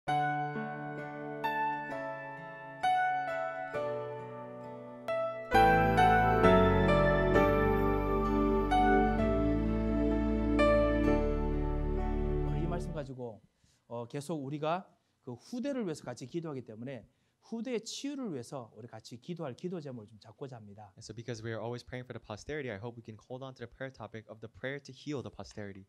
이 말씀 가지고 계속 우리가 그 후대를 위해서 같이 기도하기 때문에 후대의 치유를 위해서 우리 같이 기도할 기도 제목을 좀 잡고자 합니다. And so because we are always praying for the posterity, I hope we can hold on to the prayer topic of the prayer to heal the posterity.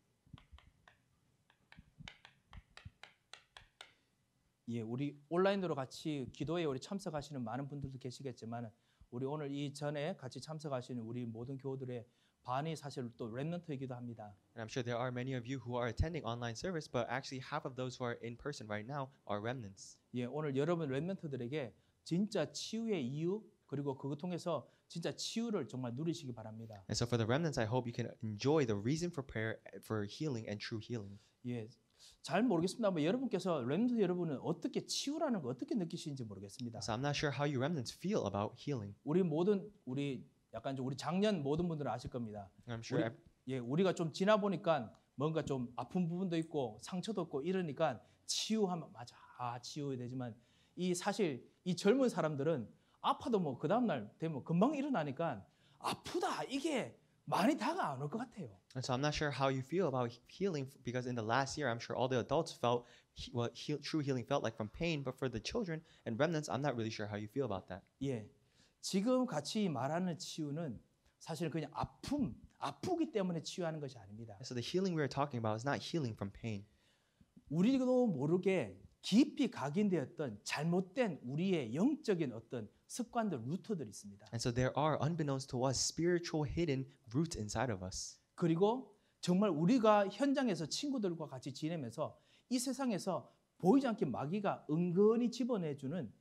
예, 우리 온라인으로 같이 기도에 우리 참석하시는 많은 분들도 계시겠지만 우리 오늘 이 전에 같이 참석하시는 우리 모든 교우들의 반이 사실 또 렘넌트이기도 합니다. And I'm sure there are many of you who are attending online service, but actually half of those who are in person right now are remnants. 예, 오늘 여러분 렘넌트들에게 진짜 치유의 이유 그리고 그거 통해서 진짜 치유를 정말 누리시기 바랍니다. And so for the remnants, I hope you can enjoy the reason for prayer for healing and true healing. 예, 잘 모르겠습니다. 여러분께서 렘넌트 여러분은 어떻게 치유라는 거 어떻게 느끼시는지 모르겠습니다. So I'm not sure how you remnants feel about healing. 우리 약간 좀 우리 작년 모든 분들은 아실 겁니다. I'm sure 우리가 좀 지나 보니까 뭔가 좀 아픈 부분도 있고 상처도 있고 이러니까 치유하면 맞아. 치유해야 되지만 이 사실 이 젊은 사람들은 아파도 뭐 그 다음 날 되면 금방 일어나니까 아프다 이게 많이 다가 안 올 것 같아요. And so I'm not sure how you feel about healing because in the last year, I'm sure all the adults felt what true healing felt like from pain, but for the children and remnants, I'm not really sure how you feel about that. 예, 지금 같이 말하는 치유는 사실 그냥 아프기 때문에 치유하는 것이 아닙니다. And so the healing we are talking about is not healing from pain. 우리도 모르게 깊이 각인되었던 잘못된 우리의 영적인 어떤 습관들, 루트들이 있습니다. And so there are, unbeknownst to us, spiritual hidden roots inside of us. 그리고 정말 우리가 현장에서 친구들과 같이 지내면서 이 세상에서 보이지 않게 마귀가 은근히 집어내주는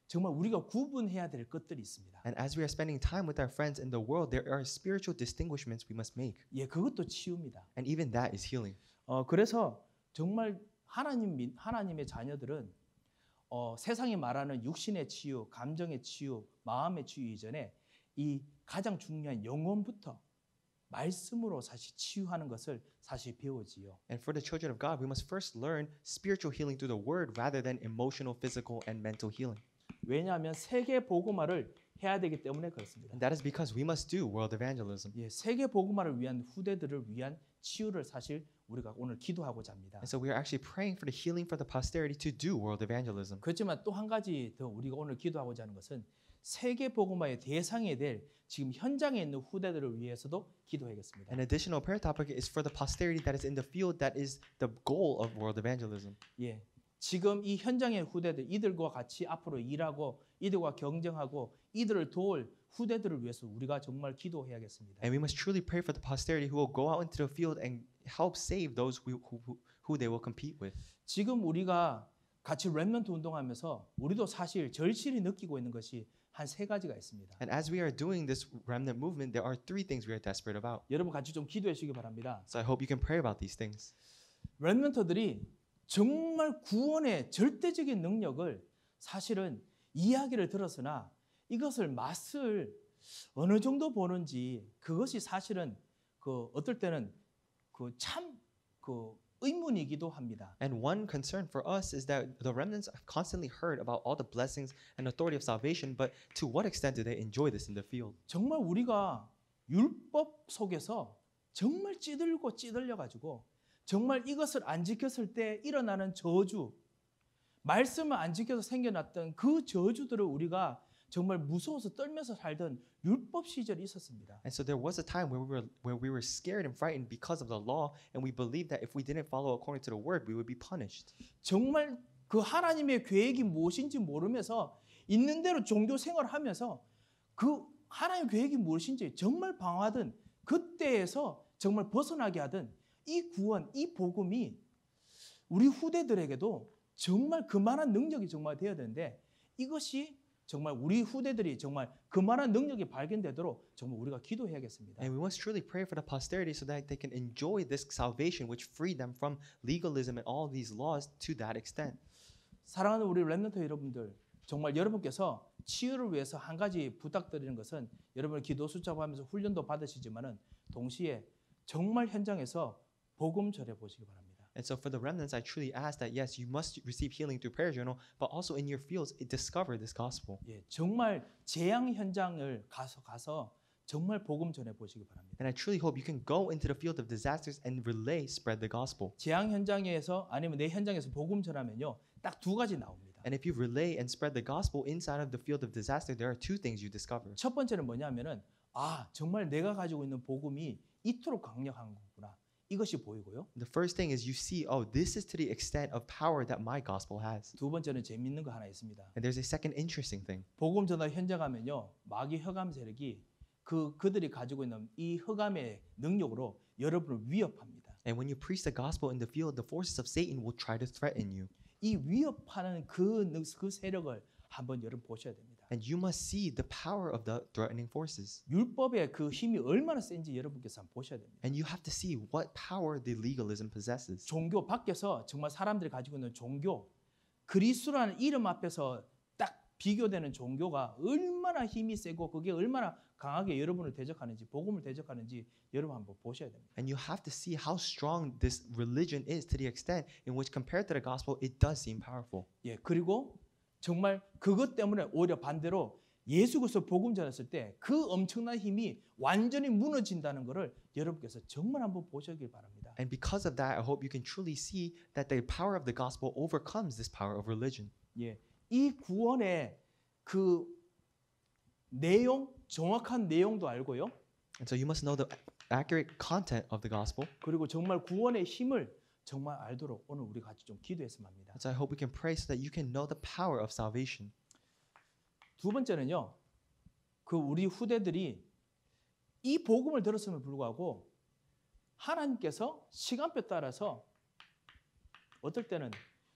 정말 우리가 구분해야 될 것들이 있습니다. And as we are spending time with our friends in the world, there are spiritual distinguishments we must make. 예, 그것도 치유입니다. And even that is healing. 그래서 정말 하나님의 자녀들은 세상이 말하는 육신의 치유, 감정의 치유, 마음의 치유 이전에 이 가장 중요한 영혼부터 말씀으로 사실 치유하는 것을 사실 배우지요. And for the children of God, we must first learn spiritual healing through the word rather than emotional, physical, and mental healing. 왜냐하면 세계 복음화를 해야 되기 때문에 그렇습니다. And that is because we must do world evangelism. 예, 세계 복음화를 위한 후대들을 위한 치유를 사실 우리가 오늘 기도하고자 합니다. And so we are actually praying for the healing for the posterity to do world evangelism. 그렇지만 또 한 가지 더 우리가 오늘 기도하고자 하는 것은 세계 복음화의 대상이 될 지금 현장에 있는 후대들을 위해서도 기도하겠습니다. An additional prayer topic is for the posterity that is in the field that is the goal of world evangelism. 예, 지금 이 현장의 후대들 이들과 같이 앞으로 일하고 이들과 경쟁하고 이들을 도울 후대들을 위해서 우리가 정말 기도해야겠습니다. And we must truly pray for the posterity who will go out into the field and help save those who they will compete with. 지금 우리가 같이 렘넌트 운동하면서 우리도 사실 절실히 느끼고 있는 것이 한 세 가지가 있습니다. And as we are doing this remnant movement, there are three things we are desperate about. 여러분 같이 좀 기도해 주시기 바랍니다. So I hope you can pray about these things. 렘넌트들이 정말 구원의 절대적인 능력을 사실은 이야기를 들었으나 이것을 맛을 어느 정도 보는지 그것이 사실은 어떨 때는 참 의문이기도 합니다. And one concern for us is that the remnants have constantly heard about all the blessings and authority of salvation, but to what extent do they enjoy this in the field? 정말 우리가 율법 속에서 정말 찌들려 가지고 정말 이것을 안 지켰을 때 일어나는 저주, 말씀을 안 지켜서 생겨났던 그 저주들을 우리가 정말 무서워서 떨면서 살던 율법 시절이 있었습니다. And so there was a time where we were scared and frightened because of the law, and we believed that if we didn't follow according to the word, we would be punished. 정말 그 하나님의 계획이 무엇인지 모르면서 있는 대로 종교 생활하면서 그 하나님의 계획이 무엇인지 정말 방황하던 그때에서 정말 벗어나게 하던 이 구원, 이 복음이 우리 후대들에게도 정말 그만한 능력이 정말 되어야 되는데 이것이 정말 우리 후대들이 정말 그만한 능력이 발견되도록 정말 우리가 기도해야겠습니다. And we must truly pray for the posterity so that they can enjoy this salvation which freed them from legalism and all these laws to that extent. 사랑하는 우리 렘넌트 여러분들, 정말 여러분께서 치유를 위해서 한 가지 부탁드리는 것은 여러분을 기도 수첩하면서 훈련도 받으시지만은 동시에 정말 현장에서 복음 전해 보시기 바랍니다. And so for the remnants, I truly ask that yes, you must receive healing through prayer journal, but also in your fields, discover this gospel. 예, 정말 재앙 현장을 가서 정말 복음 전해 보시기 바랍니다. And I truly hope you can go into the field of disasters and relay, spread the gospel. 재앙 현장에서 아니면 내 현장에서 복음 전하면요, 딱 두 가지 나옵니다. And if you relay and spread the gospel inside of the field of disaster, there are two things you discover. 첫 번째는 뭐냐면은 정말 내가 가지고 있는 복음이 이토록 강력한 거구나. 이것이 보이고요. The first thing is you see, oh, this is to the extent of power that my gospel has. 두 번째는 재밌는 거 하나 있습니다. And there's a second interesting thing. 복음 전화 현장 가면요, 마귀 흑암 세력이 그들이 가지고 있는 이 흑암의 능력으로 여러분을 위협합니다. And when you preach the gospel in the field, the forces of Satan will try to threaten you. 이 위협하는 그 세력을 한번 여러분 보셔야 됩니다. And you must see the power of the threatening forces. 율법의 그 힘이 얼마나 센지 여러분께서 한번 보셔야 됩니다. And you have to see what power the legalism possesses. 종교 밖에서 정말 사람들이 가지고 있는 종교, 그리스도라는 이름 앞에서 딱 비교되는 종교가 얼마나 힘이 세고 그게 얼마나 강하게 여러분을 대적하는지, 복음을 대적하는지 여러분 한번 보셔야 됩니다. And you have to see how strong this religion is to the extent in which compared to the gospel, it does seem powerful. 예, 그리고 정말 그것 때문에 오히려 반대로 예수 그리스도 복음 전했을 때 그 엄청난 힘이 완전히 무너진다는 것을 여러분께서 정말 한번 보시길 바랍니다. And because of that, I hope you can truly see that the power of the gospel overcomes this power of religion. 예, 이 구원의 그 내용, 정확한 내용도 알고요. And so you must know the accurate content of the gospel. 그리고 정말 구원의 힘을 정말 알도록 오늘 우리 같이 좀 기도했으면 합니다. And so I hope we can pray so that you can know the power of salvation. 두 번째는요, 그 우리 후대들이 이 복음을 들었음에 불구하고 하나님께서 시간표 따라서 어떨 때는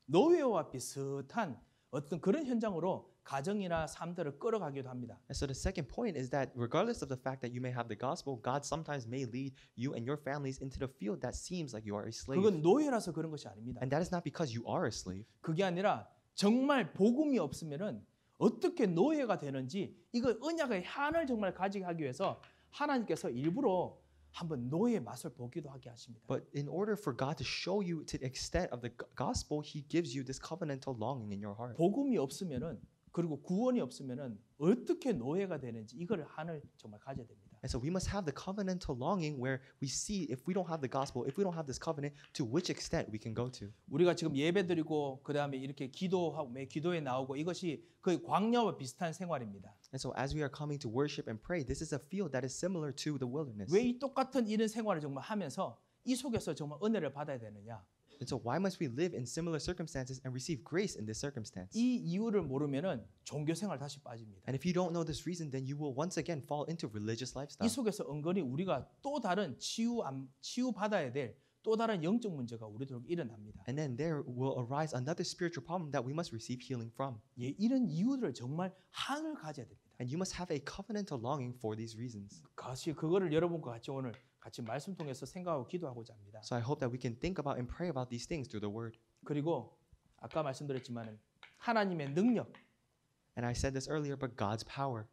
노예와 비슷한 어떤 그런 현장으로 가정이나 삶들을 끌어가기도 합니다. And so the second point is that regardless of the fact that you may have the gospel, God sometimes may lead you and your families into the field that seems like you are a slave. 그건 노예라서 그런 것이 아닙니다. And that is not because you are a slave. 그게 아니라 정말 복음이 없으면은 어떻게 노예가 되는지 이거 언약의 한을 정말 가지게 하기 위해서 하나님께서 일부러 한번 노예의 맛을 보기도 하게 하십니다. But in order for God to show you to the extent of the gospel, He gives you this covenantal longing in your heart. 복음이 없으면은 그리고 구원이 없으면은 어떻게 노예가 되는지 이걸 한을 정말 가져야 됩니다. And so we must have the covenantal longing where we see if we don't have the gospel, if we don't have this covenant, to which extent we can go to. 우리가 지금 예배드리고 그다음에 이렇게 기도하고 매 기도에 나오고 이것이 거의 광야와 비슷한 생활입니다. And so as we are coming to worship and pray, this is a field that is similar to the wilderness. 왜 이 똑같은 이런 생활을 정말 하면서 이 속에서 정말 은혜를 받아야 되느냐? And so why must we live in similar circumstances and receive grace in this circumstance? 이 이유를 모르면은 종교 생활 다시 빠집니다. And if you don't know this reason, then you will once again fall into religious 이 lifestyle. 속에서 은근히 우리가 또 다른 치유 받아야 될 또 다른 영적 문제가 우리들에게 일어납니다. And then there will arise another spiritual problem that we must receive healing from. 예, 이런 이유들을 정말 한을 가져야 됩니다. And you must have a covenantal longing for these reasons. 같이 그거를 여러분과 같이 오늘 같이 말씀 통해서 생각하고 기도하고자 합니다. So I hope that we can think about and pray about these things through the word. 그리고 아까 말씀드렸지만은 하나님의 능력, And I said this earlier, but God's power.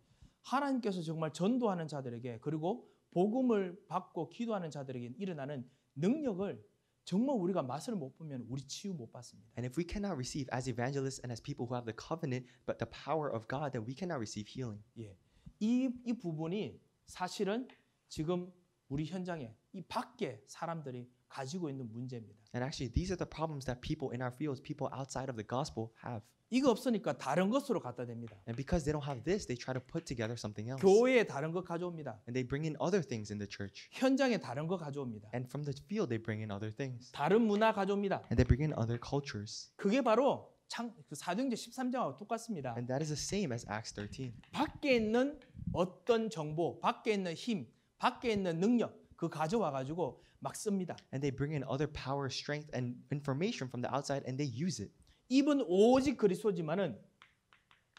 하나님께서 정말 전도하는 자들에게 그리고 복음을 받고 기도하는 자들에게 일어나는 능력을 정말 우리가 맛을 못 보면 우리 치유 못 받습니다. And if we cannot receive as evangelists and as people who have the covenant, but the power of God, then we cannot receive healing. 예, 이 부분이 사실은 지금 우리 현장에 이 밖에 사람들이 가지고 있는 문제입니다. And actually, these are the problems that people in our fields, people outside of the gospel, have. 이거 없으니까 다른 것으로 갖다 댑니다. And because they don't have this, they try to put together something else. 교회에 다른 거 가져옵니다. And they bring in other things in the church. 현장에 다른 거 가져옵니다. And from the field, they bring in other things. 다른 문화 가져옵니다. And they bring in other cultures. 그게 바로 사도행전 13장하고 똑같습니다. And that is the same as Acts 13. 밖에 있는 어떤 정보, 밖에 있는 힘, 밖에 있는 능력 그 가져와 가지고 막 씁니다. And they bring in other power, strength, and information from the outside, and they use it. 입은 오직 그리스도지만은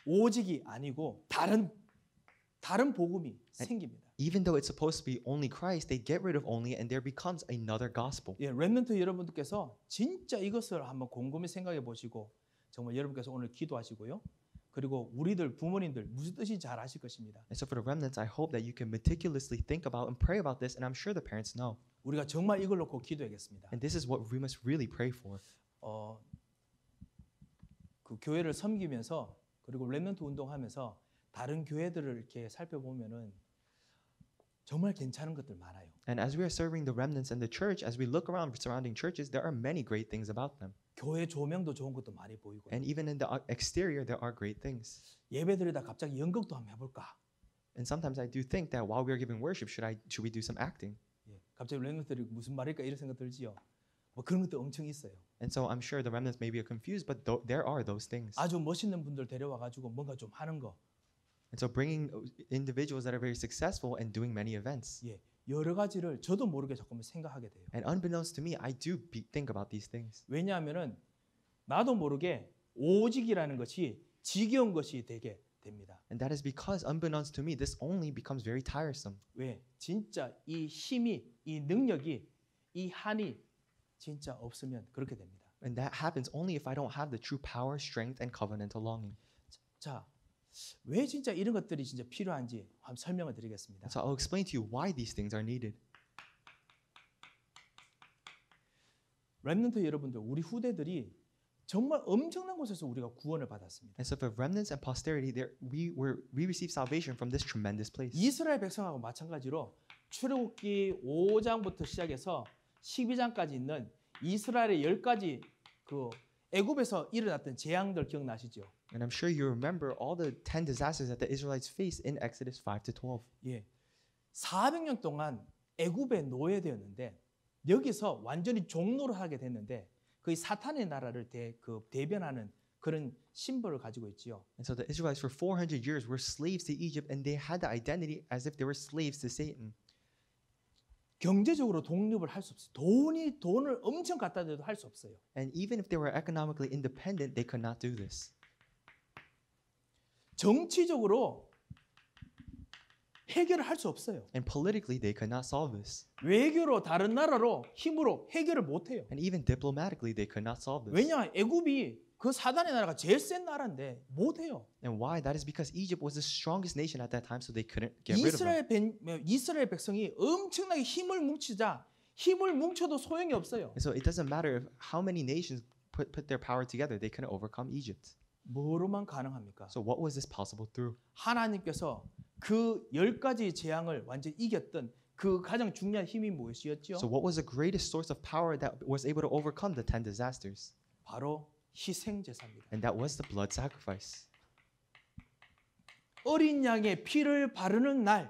오직이 아니고 다른 복음이 생깁니다. Even though it's supposed to be only Christ, they get rid of only, and there becomes another gospel. 예, 렘넌트 여러분들께서 진짜 이것을 한번 곰곰이 생각해 보시고 정말 여러분께서 오늘 기도하시고요. 그리고 우리들 부모님들 무슨 뜻인지 잘 아실 것입니다. And so for the remnants, I hope that you can meticulously think about and pray about this, and I'm sure the parents know. 우리가 정말 이걸 놓고 기도하겠습니다. And this is what we must really pray for. 그 교회를 섬기면서 그리고 렘넌트 운동하면서 다른 교회들을 이렇게 살펴보면은 정말 괜찮은 것들 많아요. And as we are serving the remnants and the church, as we look around surrounding churches, there are many great things about them. 교회 조명도 좋은 것도 많이 보이고. And even in the exterior, there are great things. 예배드리다 갑자기 연극도 한번 해볼까? And sometimes I do think that while we are giving worship, should we do some acting? 예, 갑자기 렘넌트들이 무슨 말일까 이런 생각 들지요. 뭐 그런 것도 엄청 있어요. And so I'm sure the remnants may be confused, but there are those things. 아주 멋있는 분들 데려와 가지고 뭔가 좀 하는 거. And so bringing individuals that are very successful and doing many events. 예, 여러 가지를 저도 모르게 조금 생각하게 돼요. And unbeknownst to me, I do think about these things. 왜냐하면은 나도 모르게 오직이라는 것이 지겨운 것이 되게 됩니다. And that is because unbeknownst to me, this only becomes very tiresome. 왜? 진짜 이 힘이, 이 능력이, 이 한이 진짜 없으면 그렇게 됩니다. And that happens only if I don't have the true power, strength, and covenantal longing. 자, 왜 진짜 이런 것들이 진짜 필요한지 한번 설명을 드리겠습니다. So I'll explain to you why these things are needed. 렘넌트 여러분들, 우리 후대들이 정말 엄청난 곳에서 우리가 구원을 받았습니다. And so for remnants and posterity, we received salvation from this tremendous place. 이스라엘 백성하고 마찬가지로 출애굽기 5장부터 시작해서 12장까지 있는 이스라엘의 10가지 그 애굽에서 일어났던 재앙들 기억나시죠? And I'm sure you remember all the 10 disasters that the Israelites faced in Exodus 5 to 12. 예, 400년 동안 애굽에 노예되었는데 여기서 완전히 종노를 하게 됐는데 거의 사탄의 나라를 대변하는 그런 심벌을 가지고 있지요. And so the Israelites for 400 years were slaves to Egypt, and they had the identity as if they were slaves to Satan. 경제적으로 독립을 할 수 없어요. 돈을 엄청 갖다 대도 할 수 없어요. And even if they were economically independent, they could not do this. 정치적으로 해결을 할 수 없어요. And politically, they could not solve this. 외교로 다른 나라로 힘으로 해결을 못 해요. And even diplomatically, they could not solve this. 왜냐? 애굽이 그 사단의 나라가 제일 센 나라인데 못 해요. And why? That is because Egypt was the strongest nation at that time, so they couldn't get rid of them. 이스라엘 백성이 엄청나게 힘을 뭉치자 힘을 뭉쳐도 소용이 없어요. And so it doesn't matter if how many nations put their power together, they couldn't overcome Egypt. 뭐로만 가능합니까? So what was this possible through? 하나님께서 그 10가지 재앙을 완전히 이겼던 그 가장 중요한 힘이 무엇이었죠? So what was the greatest source of power that was able to overcome the 10 disasters? 바로 희생 제사입니다. And that was the blood sacrifice. 어린 양의 피를 바르는 날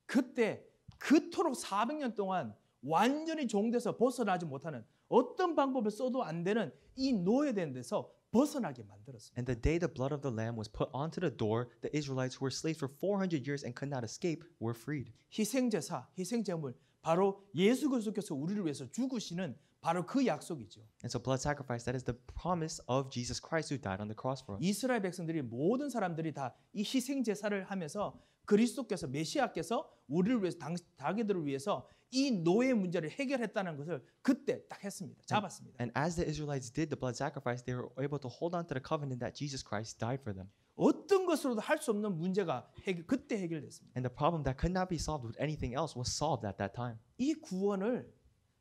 그때 그토록 400년 동안 완전히 종돼서 벗어나지 못하는 어떤 방법을 써도 안 되는 이 노예된 데서 벗어나게 만들었습니다. And the day the blood of the lamb was put onto the door, the Israelites who were slaves for 400 years and could not escape were freed. 희생 제사, 희생 제물 바로 예수 그리스도께서 우리를 위해서 죽으시는 바로 그 약속이죠. And so blood sacrifice, that is the promise of Jesus Christ who died on the cross for us. 이스라엘 백성들이 모든 사람들이 다 이 희생 제사를 하면서 그리스도께서 메시아께서 우리를 위해서 자기들을 위해서 이 노예 문제를 해결했다는 것을 그때 딱 했습니다. 잡았습니다. And as the Israelites did the blood sacrifice, they were able to hold on to the covenant that Jesus Christ died for them. 어떤 것으로도 할 수 없는 문제가 그때 해결됐습니다. And the problem that could not be solved with anything else was solved at that time. 이 구원을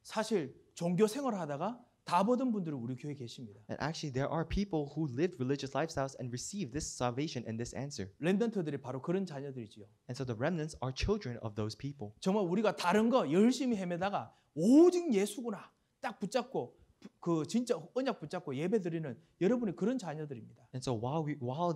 사실 종교 생활을 하다가 다 받은 분들이 우리 교회에 계십니다. And actually there are people who lived religious lifestyles and received this salvation and this answer. 렘넌트들이 바로 그런 자녀들이지요. And so the remnants are children of those people. 정말 우리가 다른 거 열심히 헤매다가 오직 예수구나 딱 붙잡고 그 진짜 언약 붙잡고 예배드리는 여러분이 그런 자녀들입니다. And so while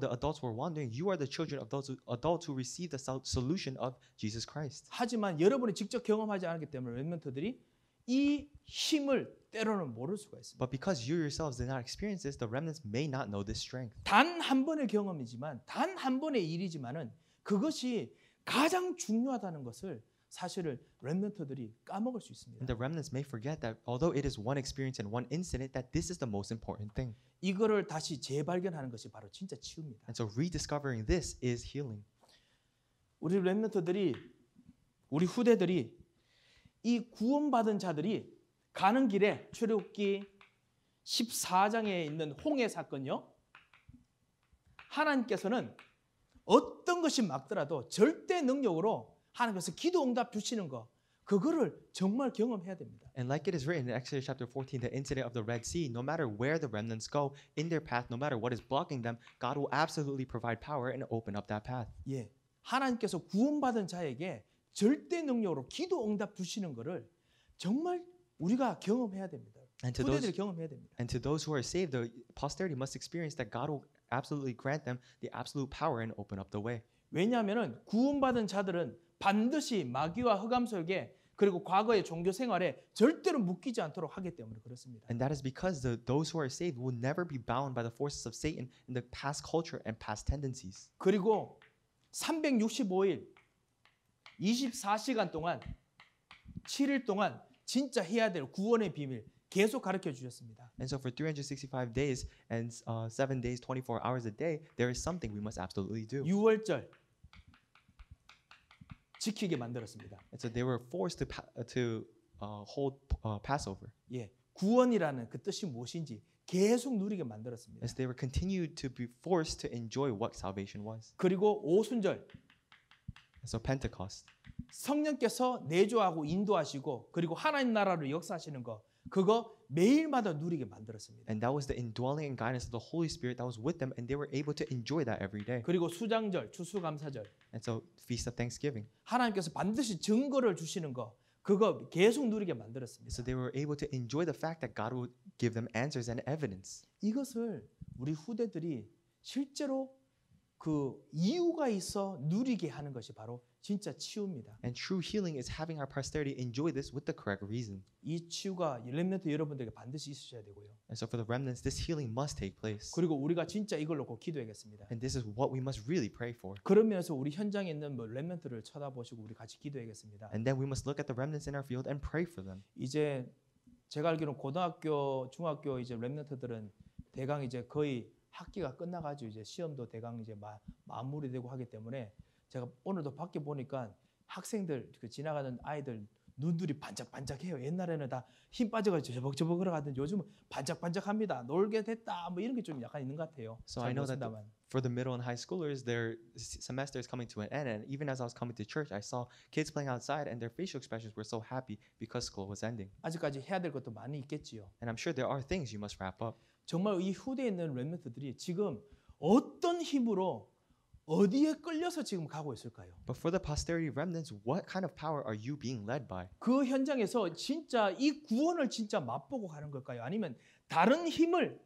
the adults were wandering, you are the children of those adults who received the solution of Jesus Christ. 하지만 여러분이 직접 경험하지 않았기 때문에 렘넌트들이 이 힘을 때로는 모를 수가 있습니다. But because you yourselves did not experience this, the remnants may not know this strength. 단 한 번의 경험이지만 단 한 번의 일이지만은 그것이 가장 중요하다는 것을 사실을 렘넌트들이 까먹을 수 있습니다. And the remnants may forget that although it is one experience and one incident, that this is the most important thing. 이거를 다시 재발견하는 것이 바로 진짜 치유입니다. And so rediscovering this is healing. 우리 렘넌트들이 우리 후대들이 이 구원받은 자들이 가는 길에 출애굽기 14장에 있는 홍해 사건요. 하나님께서는 어떤 것이 막더라도 절대 능력으로 하나님께서 기도 응답 주시는 거 그거를 정말 경험해야 됩니다. And like it is written in Exodus chapter 14, the incident of the Red Sea, no matter where the remnants go in their path, no matter what is blocking them, God will absolutely provide power and open up that path. 예, 하나님께서 구원받은 자에게 절대 능력으로 기도 응답 주시는 것을 정말 우리가 경험해야 됩니다. And 후대들이 경험해야 됩니다. to those who are saved, the posterity must experience that God will absolutely grant them the absolute power and open up the way. 왜냐하면 구원받은 자들은 반드시 마귀와 흑암설계 그리고 과거의 종교 생활에 절대로 묶이지 않도록 하기 때문에 그렇습니다. And that is because those who are saved will never be bound by the forces of Satan in the past culture and past tendencies. 그리고 365일 24시간 동안 7일 동안 진짜 해야 될 구원의 비밀 계속 가르쳐 주셨습니다. And so for 365 days and 7 days, 24 hours a day, there is something we must absolutely do. 유월절 지키게 만들었습니다. And so they were forced to hold Passover. 예, 구원이라는 그 뜻이 무엇인지 계속 누리게 만들었습니다. As they were continued to be forced to enjoy what salvation was. 그리고 오순절 And so Pentecost. 성령께서 내조하고 인도하시고 그리고 하나님 나라를 역사하시는 거 그거 매일마다 누리게 만들었습니다. And that was the indwelling and guidance of the Holy Spirit that was with them, and they were able to enjoy that every day. 그리고 수장절, 추수감사절 And so Feast of Thanksgiving. 하나님께서 반드시 증거를 주시는 거 그거 계속 누리게 만들었습니다. So they were able to enjoy the fact that God would give them answers and evidence. 이것을 우리 후대들이 실제로 그 이유가 있어 누리게 하는 것이 바로 진짜 치유입니다. And true healing is having our posterity enjoy this with the correct reason. 이 치유가 렘넌트 여러분들에게 반드시 있으셔야 되고요. And so for the remnants, this healing must take place. 그리고 우리가 진짜 이걸 놓고 기도해야겠습니다. And this is what we must really pray for. 그러면서 우리 현장에 있는 렘넌트를 쳐다보시고 우리 같이 기도해야겠습니다. And then we must look at the remnants in our field and pray for them. 이제 제가 알기로는 고등학교, 중학교 이제 렘넌트들은 대강 이제 거의 학기가 끝나가지고 이제 시험도 대강 이제 마무리되고 하기 때문에 제가 오늘도 밖에 보니까 학생들 그 지나가는 아이들 눈들이 반짝반짝해요. 옛날에는 다 힘 빠져가지고 저벅저벅 걸어가던 요즘은 반짝반짝합니다. 놀게 됐다 뭐 이런 게 좀 약간 있는 것 같아요. So I know that for the middle and high schoolers, their semester is coming to an end, and even as I was coming to church, I saw kids playing outside, and their facial expressions were so happy because school was ending. 아직까지 해야 될 것도 많이 있겠지요. And I'm sure there are things you must wrap up. 정말 이 후대에 있는 렘넌트들이 지금 어떤 힘으로 어디에 끌려서 지금 가고 있을까요? But for the posterity remnants, what kind of power are you being led by? 그 현장에서 진짜 이 구원을 진짜 맛보고 가는 걸까요? 아니면 다른 힘을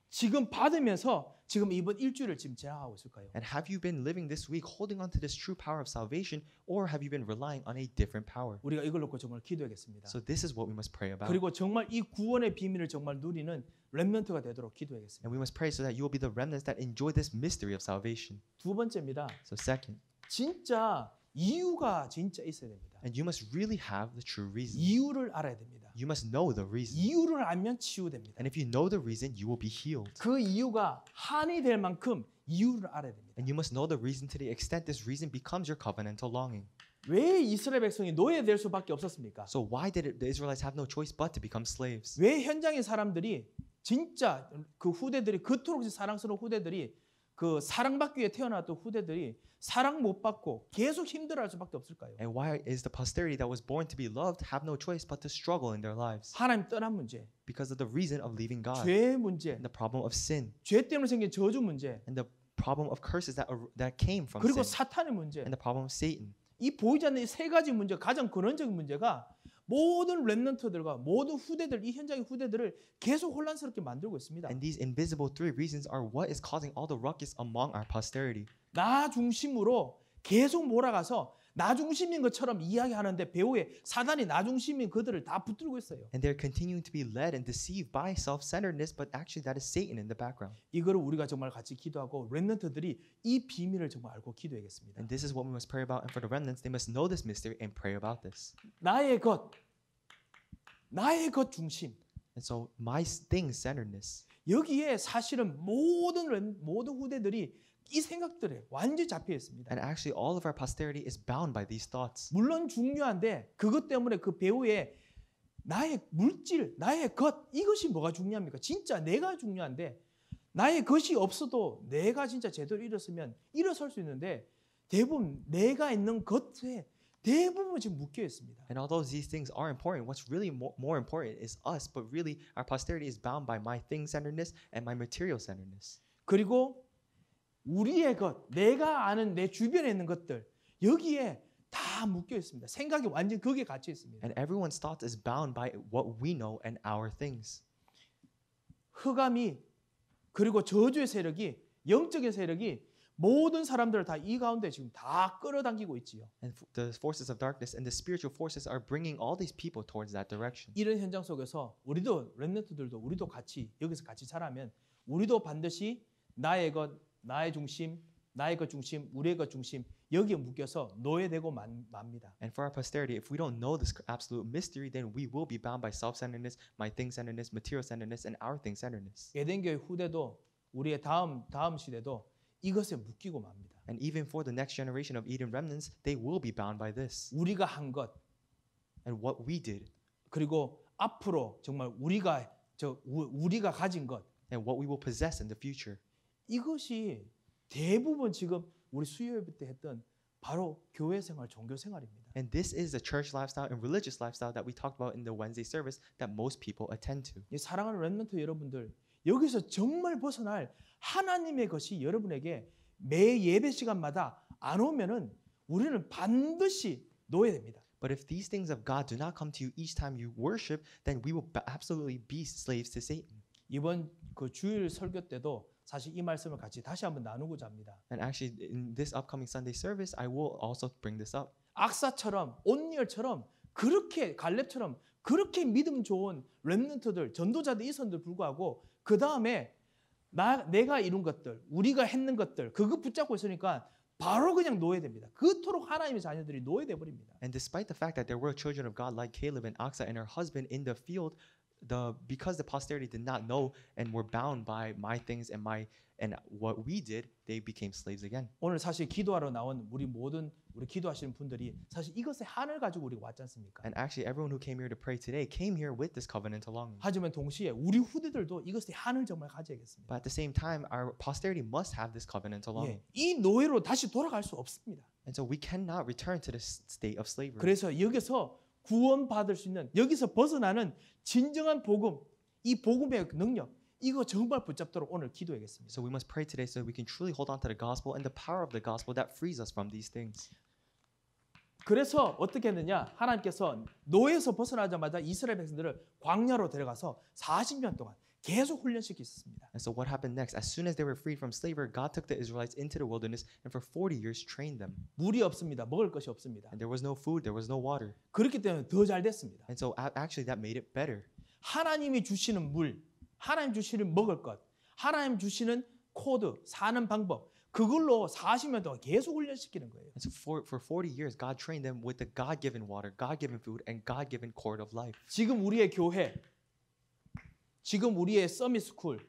지금 받으면서 지금 이번 일주일을 지금 지나가고 있을까요? And have you been living this week holding on to this true power of salvation, or have you been relying on a different power? 우리가 이걸 놓고 정말 기도하겠습니다. So this is what we must pray about. 그리고 정말 이 구원의 비밀을 정말 누리는 렘넌트가 되도록 기도하겠습니다. And we must pray so that you will be the remnants that enjoy this mystery of salvation. 두 번째입니다. So second, 진짜 이유가 진짜 있어야 됩니다. and you must really have the true reason. 이유를 알아야 됩니다. You must know the reason. 이유를 알면 치유됩니다. And if you know the reason, you will be healed. 그 이유가 한이 될 만큼 이유를 알아야 됩니다. And you must know the reason to the extent this reason becomes your covenantal longing. 왜 이스라엘 백성이 노예될 수밖에 없었습니까? So why did the Israelites have no choice but to become slaves? 왜 현장의 사람들이 진짜 그 후대들이 그토록 사랑스러운 후대들이 그 사랑받기 위해 태어났던 후대들이 사랑 못 받고 계속 힘들어할 수밖에 없을까요? And why is the posterity that was born to be loved have no choice but to struggle in their lives? 하나님 떠난 문제, Because of the reason of leaving God, 죄의 문제, and the problem of sin, 죄 때문에 생긴 저주 문제, and the problem of curses that came from 그리고 sin, 사탄의 문제. and the problem of Satan. 이 보이지 않는 이 세 가지 문제, 가장 근원적인 문제가 모든 렘넌트들과 모든 후대들, 이 현장의 후대들을 계속 혼란스럽게 만들고 있습니다. And these invisible three reasons are what is causing all the ruckus among our posterity. 나 중심으로 계속 몰아가서 나 중심인 것처럼 이야기하는데 배후에 사단이 나 중심인 그들을 다 붙들고 있어요. And they're continuing to be led and deceived by self-centeredness, but actually that is Satan in the background. 이거를 우리가 정말 같이 기도하고 렘넌트들이 이 비밀을 정말 알고 기도하겠습니다. And this is what we must pray about. And for the remnants, they must know this mystery and pray about this. 나의 것 중심. And so my thing-centeredness. 여기에 사실은 모든 후대들이 이 생각들에 완전히 잡혀 있습니다. And actually all of our posterity is bound by these thoughts. 물론 중요한데 그것 때문에 그 배후에 나의 물질, 나의 것 이것이 뭐가 중요합니까? 진짜 내가 중요한데 나의 것이 없어도 내가 진짜 제대로 일어서면 일어설 수 있는데 대부분 내가 있는 것에 대부분 지금 묶여 있습니다. And although these things are important, what's really more important is us, but really our posterity is bound by my thing-centeredness and my material-centeredness. 그리고 우리의 것, 내가 아는 내 주변에 있는 것들 여기에 다 묶여 있습니다. 생각이 완전 거기에 갇혀 있습니다. And everyone's thoughts is bound by what we know and our things. 흑암이 그리고 저주의 세력이 영적인 세력이 모든 사람들을 다 이 가운데 지금 다 끌어당기고 있지요. And the forces of darkness and the spiritual forces are bringing all these people towards that direction. 이런 현장 속에서 우리도 렘넌트들도 우리도 같이 여기서 같이 자라면 우리도 반드시 나의 것, 나의 중심, 나의 것 중심, 우리의 것 중심 여기에 묶여서 노예되고 맙니다. And for our posterity, if we don't know this absolute mystery, then we will be bound by self-centeredness, my thing-centeredness, material-centeredness, and our thing-centeredness. 에덴교회 후대도 우리의 다음 시대도 이것에 묶이고 맙니다. And even for the next generation of Eden remnants, they will be bound by this. 우리가 한 것 And what we did, 그리고 앞으로 정말 우리가 가진 것 and what we will possess in the future. 이것이 대부분 지금 우리 수요예배 때 했던 바로 교회 생활, 종교 생활입니다. And this is the church lifestyle and religious lifestyle that we talked about in the Wednesday service that most people attend to. 이 사랑하는 렘넌트 여러분들 여기서 정말 벗어날 하나님의 것이 여러분에게 매 예배 시간마다 안 오면은 우리는 반드시 노예됩니다. But if these things of God do not come to you each time you worship, then we will absolutely be slaves to Satan. 이번 그 주일 설교 때도 사실 이 말씀을 같이 다시 한번 나누고자 합니다. And actually, in this upcoming Sunday service, I will also bring this up. 악사처럼 온니엘처럼 그렇게 갈렙처럼 그렇게 믿음 좋은 렘넌트들, 전도자들 있었는데 불구하고 그 다음에 내가 이룬 것들, 우리가 했는 것들 그거 붙잡고 있으니까 바로 그냥 노예됩니다. 그토록 하나님의 자녀들이 노예돼 버립니다. And despite the fact that there were children of God like Caleb and Aksa and her husband in the field, because the posterity did not know and were bound by my things and what we did, they became slaves again. 오늘 사실 기도하러 나온 우리 기도하시는 분들이 사실 이것의 한을 가지고 우리가 왔지 않습니까? And actually, everyone who came here to pray today came here with this covenant longing. 하지만 동시에 우리 후대들도 이것의 한을 정말 가져야겠습니다. But at the same time, our posterity must have this covenant longing. 이 노예로 다시 돌아갈 수 없습니다. And so we cannot return to the state of slavery. 그래서 여기서 구원받을 수 있는 여기서 벗어나는 진정한 복음, 이 복음의 능력 이거 정말 붙잡도록 오늘 기도하겠습니다. So we must pray today so we can truly hold on to the gospel and the power of the gospel that frees us from these things. 그래서 어떻게 했느냐? 하나님께서 노예에서 벗어나자마자 이스라엘 백성들을 광야로 데려가서 40년 동안 계속 훈련시켰습니다. And so what happened next? As soon as they were freed from slavery, God took the Israelites into the wilderness and for 40 years trained them. 물이 없습니다. 먹을 것이 없습니다. And there was no food, there was no water. 그렇기 때문에 더 잘 됐습니다. And so actually that made it better. 하나님이 주시는 물, 하나님 주시는 먹을 것, 하나님 주시는 코드, 사는 방법 그걸로 40년 동안 계속 훈련시키는 거예요. And so for 40 years, God trained them with the God-given water, God-given food, and God-given cord of life. 지금 우리의 교회, 지금 우리의 서밋 스쿨,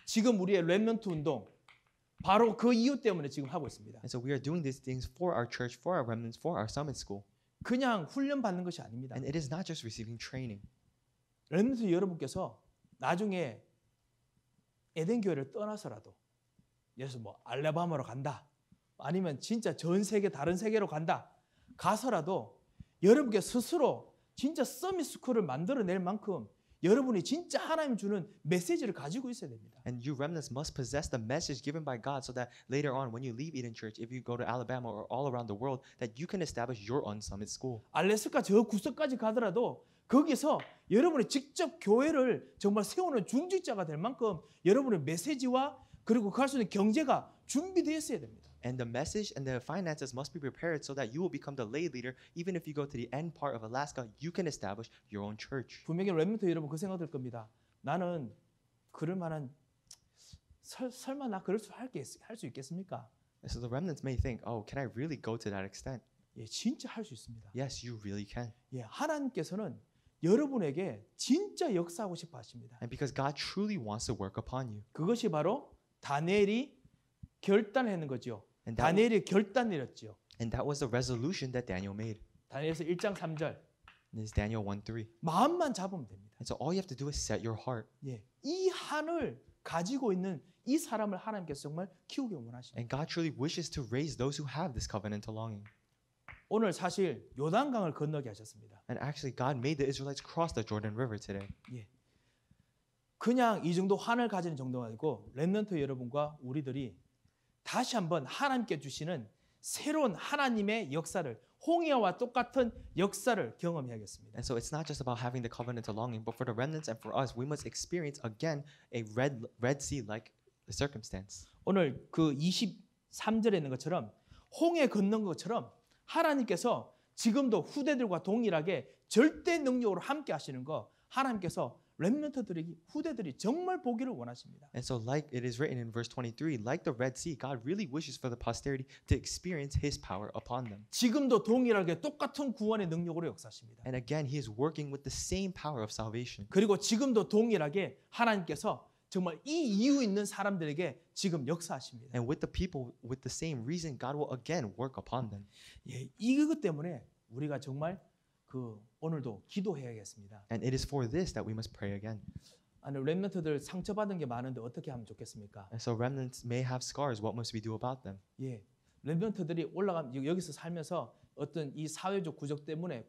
지금 우리의 렘넌트 운동 바로 그 이유 때문에 지금 하고 있습니다. And so we are doing these things for our church, for our remnants, for our summit school. 그냥 훈련 받는 것이 아닙니다. And it is not just receiving training. 렘넌트 여러분께서 나중에 에덴 교회를 떠나서라도 예를 들어서 뭐 알라바마로 간다. 아니면 진짜 전 세계 다른 세계로 간다. 가서라도 여러분께 스스로 진짜 서밋 스쿨을 만들어낼 만큼 여러분이 진짜 하나님 주는 메시지를 가지고 있어야 됩니다. And you remnants must possess the message given by God so that later on when you leave Eden Church, if you go to Alabama or all around the world, that you can establish your own summit school. 알래스카 저 구석까지 가더라도 거기서 여러분이 직접 교회를 정말 세우는 중직자가 될 만큼 여러분의 메시지와 그리고 갈 수 있는 경제가 준비되어 있어야 됩니다. And the message and the finances must be prepared so that you will become the lay leader. Even if you go to the end part of Alaska, you can establish your own church. 분명히 렘넌트 여러분 그 생각 들 겁니다. 나는 그럴 만한 설마 나 그럴 수 할 수 있겠습니까? So the remnants may think, oh, can I really go to that extent? 예, 진짜 할 수 있습니다. Yes, you really can. 예, 하나님께서는 여러분에게 진짜 역사하고 싶어 하십니다. And because God truly wants to work upon you. 그것이 바로 다니엘이 결단하는 거죠. And 다니엘이 결단 내렸죠. that was the resolution that Daniel made. 다니엘서 1장 3절. And it's Daniel 1:3. 마음만 잡으면 됩니다. And so all you have to do is set your heart. 예, 이 한을 가지고 있는 이 사람을 하나님께서 정말 키우기 원하십니다. And God truly wishes to raise those who have this covenantal longing. 오늘 사실 요단강을 건너게 하셨습니다. And actually, God made the Israelites cross the Jordan River today. 예. 그냥 이 정도 환을 가지는 정도가 아니고 렘넌트 여러분과 우리들이 다시 한번 하나님께 주시는 새로운 하나님의 역사를 홍해와 똑같은 역사를 경험해야겠습니다. And so it's not just about having the covenantal longing, but for the remnants and for us, we must experience again a red sea like the circumstance. 오늘 그 23절에 있는 것처럼 홍해 건넌 것처럼 하나님께서 지금도 후대들과 동일하게 절대 능력으로 함께 하시는 거 하나님께서 렘넌트들이 후대들이 정말 보기를 원하십니다. And so like it is written in verse 23, like the Red Sea, God really wishes for the posterity to experience his power upon them. 지금도 동일하게 똑같은 구원의 능력으로 역사하십니다. And again, he is working with the same power of salvation. 그리고 지금도 동일하게 하나님께서 정말 이 이유 있는 사람들에게 지금 역사하십니다. And with the people with the same reason, God will again work upon them. 예, 이것 때문에 우리가 정말 오늘도 기도해야겠습니다. And it is for this that we must pray again. 아니 렘넌트들 상처받은 게 많은데 어떻게 하면 좋겠습니까? And so remnants may have scars. What must we do about them? 예, 렘넌트들이 여기서 살면서 어떤 이 사회적 구조 때문에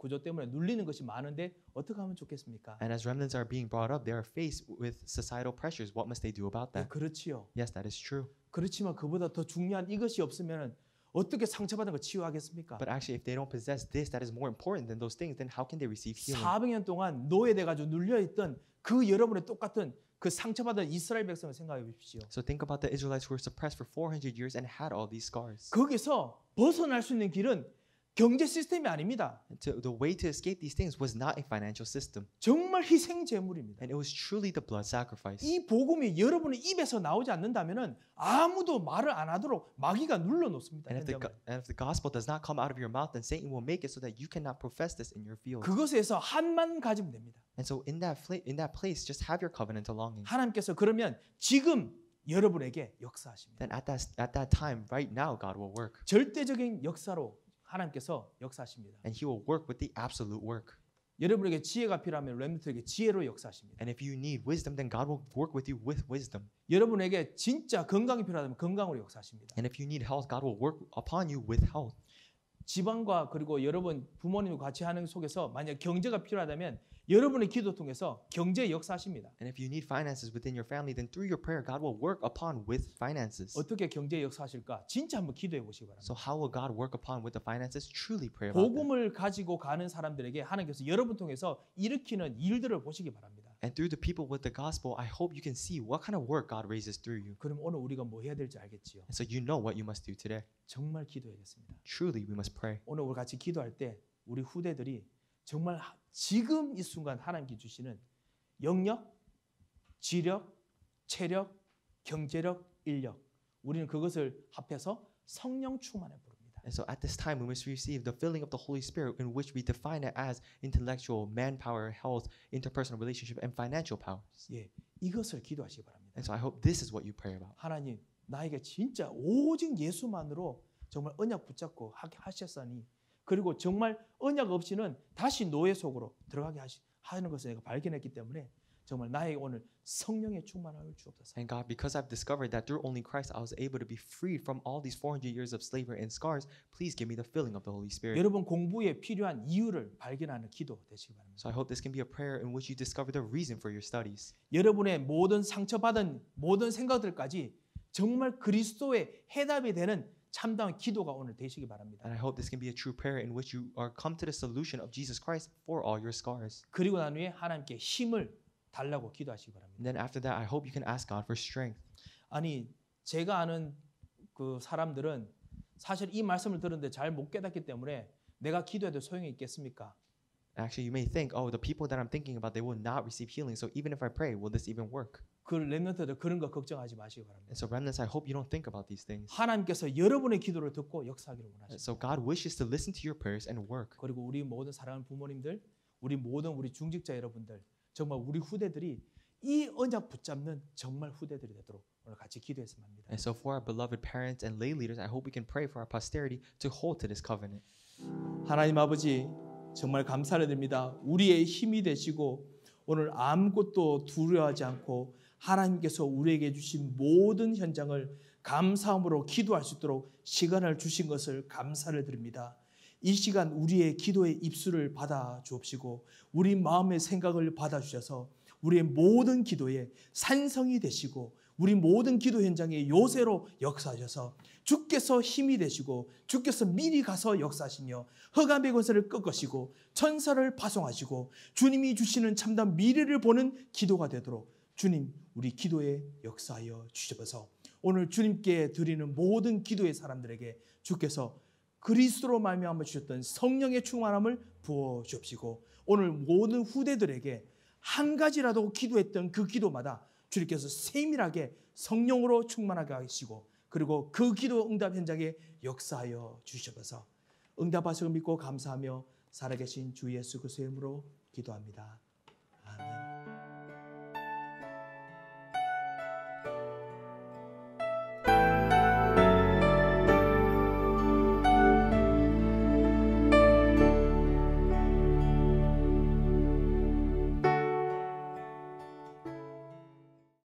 눌리는 것이 많은데 어떻게 하면 좋겠습니까? And as remnants are being brought up, they are faced with societal pressures. What must they do about 예, that? 그렇지요. Yes, that is true. 그렇지만 그보다 더 중요한 이것이 없으면 어떻게 상처받은 거 치유하겠습니까? But actually, if they don't possess this that is more important than those things, then how can they receive healing? 400년 동안 노예돼 가지고 눌려 있던 그 여러분의 똑같은 그 상처받은 이스라엘 백성을 생각해 보십시오. So think about the Israelites who were suppressed for 400 years and had all these scars. 거기서 벗어날 수 있는 길은 경제 시스템이 아닙니다. The way to escape these things was not a financial system, 정말 희생 제물입니다. and it was truly the blood sacrifice. 이 복음이 여러분의 입에서 나오지 않는다면은 아무도 말을 안 하도록 마귀가 눌러 놓습니다. And if the gospel does not come out of your mouth, then Satan will make it so that you cannot profess this in your field. 그것에서 한만 가지면 됩니다. And so in that place, just have your covenantal longing. 하나님께서 그러면 지금 여러분에게 역사하십니다. Then at that time, right now, God will work, 절대적인 역사로 하나님께서 역사하십니다. and He will work with the absolute work. 여러분에게 지혜가 필요하면 렘넌트에게 지혜로 역사하십니다. And if you need wisdom, then God will work with you with wisdom. 여러분에게 진짜 건강이 필요하다면 건강으로 역사하십니다. And if you need health, God will work upon you with health. 지방과 그리고 여러분 부모님과 같이 하는 속에서 만약 경제가 필요하다면 여러분의 기도 통해서 경제 역사하십니다. And if you need finances within your family, then through your prayer, God will work upon with finances. 어떻게 경제 역사하실까? 진짜 한번 기도해 보시기 바랍니다. So how will God work upon with the finances? Truly pray about that. 복음을 가지고 가는 사람들에게 하나님께서 여러분 통해서 일으키는 일들을 보시기 바랍니다. And through the people with the gospel, I hope you can see what kind of work God raises through you. 그럼 오늘 우리가 뭐 해야 될지 알겠지요. And so you know what you must do today. 정말 기도해야겠습니다. Truly, we must pray. 오늘 우리 같이 기도할 때 우리 후대들이 정말 지금 이 순간 하나님께 주시는 영력, 지력, 체력, 경제력, 인력 우리는 그것을 합해서 성령 충만을 부릅니다. And so at this time, we must receive the filling of the Holy Spirit, in which we define it as intellectual, manpower, health, interpersonal relationship, and financial powers. 예, 이것을 기도하시기 바랍니다. And so I hope this is what you pray about. 하나님, 나에게 진짜 오직 예수만으로 정말 언약 붙잡고 하게 하셨으니 그리고 정말 언약 없이는 다시 노예 속으로 들어가게 하는 것을 내가 발견했기 때문에 정말 나에게 오늘 성령의 충만함을 주옵소서. And God, because I've discovered that through only Christ I was able to be freed from all these 400 years of slavery and scars, please give me the filling of the Holy Spirit. 여러분 공부에 필요한 이유를 발견하는 기도 되시기 바랍니다. So I hope this can be a prayer in which you discover the reason for your studies. 여러분의 모든 상처받은 모든 생각들까지 정말 그리스도의 해답이 되는 참다운 기도가 오늘 되시기 바랍니다. And I hope this can be a true prayer in which you are come to the solution of Jesus Christ for all your scars. 그리고 난 후에 하나님께 힘을 달라고 기도하시기 바랍니다. And then after that, I hope you can ask God for strength. 아니 제가 아는 그 사람들은 사실 이 말씀을 들었는데 잘 못 깨닫기 때문에 내가 기도해도 소용이 있겠습니까? Actually, you may think, oh, the people that I'm thinking about, they will not receive healing. So even if I pray, will this even work? 그 렘넌트들 그런 거 걱정하지 마시기 바랍니다. And so remnants, I hope you don't think about these things. 하나님께서 여러분의 기도를 듣고 역사하기를 원하십니다. So God wishes to listen to your prayers and work. 그리고 우리 모든 사랑하는 부모님들, 우리 모든 우리 중직자 여러분들, 정말 우리 후대들이 이 언약 붙잡는 정말 후대들이 되도록 오늘 같이 기도했으면 합니다. And so for our beloved parents and lay leaders, I hope we can pray for our posterity to hold to this covenant. 하나님 아버지 정말 감사를 드립니다. 우리의 힘이 되시고 오늘 아무것도 두려워하지 않고 하나님께서 우리에게 주신 모든 현장을 감사함으로 기도할 수 있도록 시간을 주신 것을 감사를 드립니다. 이 시간 우리의 기도의 입술을 받아 주옵시고 우리 마음의 생각을 받아 주셔서 우리의 모든 기도에 산성이 되시고 우리 모든 기도 현장에 요새로 역사하셔서 주께서 힘이 되시고 주께서 미리 가서 역사하시며 흑암의 권세를 꺾으시고 천사를 파송하시고 주님이 주시는 참담 미래를 보는 기도가 되도록 주님 우리 기도에 역사하여 주셔서 오늘 주님께 드리는 모든 기도의 사람들에게 주께서 그리스도로 말미암아 주셨던 성령의 충만함을 부어 주옵시고 오늘 모든 후대들에게 한 가지라도 기도했던 그 기도마다 주님께서 세밀하게 성령으로 충만하게 하시고 그리고 그 기도 응답 현장에 역사하여 주셔서 응답하심을 믿고 감사하며 살아계신 주 예수 그리스도의 이름으로 기도합니다. 아멘.